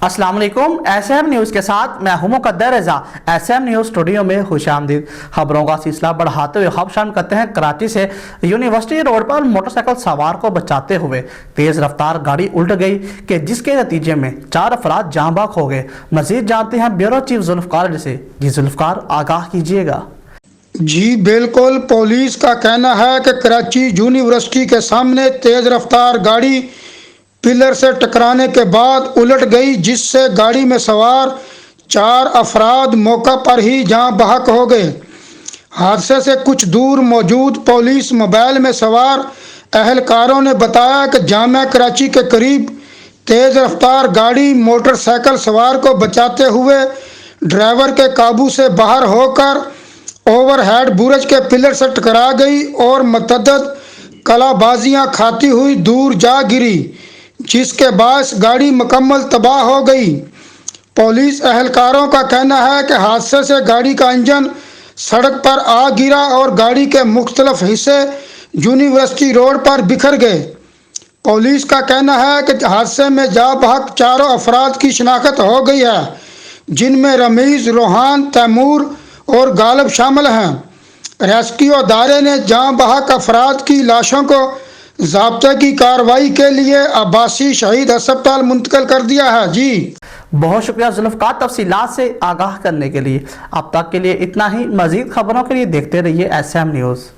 अस्सलाम वालेकुम। SM news के साथ मैं हूं मुक़द्दर रज़ा। SM न्यूज़ स्टूडियो में खुशामदीद। खबरों का सिलसिला बढ़ाते हुए खबर शामिल करते हैं। कराची से यूनिवर्सिटी रोड पर मोटरसाइकिल सवार को बचाते हुए तेज़ रफ्तार गाड़ी उल्ट गई कि जिसके नतीजे में 4 अफराद जाँ बाख हो गए। मज़ीद जानते हैं ब्यूरो चीफ जुल्फ़िकार से। जी जुल्फ़िकार, आगाह कीजिएगा। जी बिल्कुल, पुलिस का कहना है कि कराची यूनिवर्सिटी के सामने तेज़ रफ्तार गाड़ी पिलर से टकराने के बाद उलट गई, जिससे गाड़ी में सवार 4 अफराद मौका पर ही जाँ बहक हो गए। हादसे से कुछ दूर मौजूद पुलिस मोबाइल में सवार अहलकारों ने बताया कि जामिया कराची के करीब तेज़ रफ्तार गाड़ी मोटरसाइकिल सवार को बचाते हुए ड्राइवर के काबू से बाहर होकर ओवरहेड बुर्ज के पिलर से टकरा गई और मतअद्दद कलाबाजियां खाती हुई दूर जा गिरी, जिसके बायस गाड़ी मुकम्मल तबाह हो गई। पुलिस अहलकारों का कहना है कि हादसे से गाड़ी का इंजन सड़क पर आ गिरा और गाड़ी के मुख्तलिफ हिस्से यूनिवर्सिटी रोड पर बिखर गए। पुलिस का कहना है कि हादसे में जा बहक 4 अफराद की शिनाख्त हो गई है, जिनमें रमीज़, रोहान, तैमूर और गालिब शामिल हैं। रेस्क्यू अदारे ने जाँ बहक अफराद की लाशों को ज़ाब्ते की कार्रवाई के लिए अब्बासी शहीद अस्पताल मुंतकिल कर दिया है। जी बहुत शुक्रिया जुल्फ़िकार, तफसीलात से आगाह करने के लिए। अब तक के लिए इतना ही। मज़ीद खबरों के लिए देखते रहिए SM न्यूज़।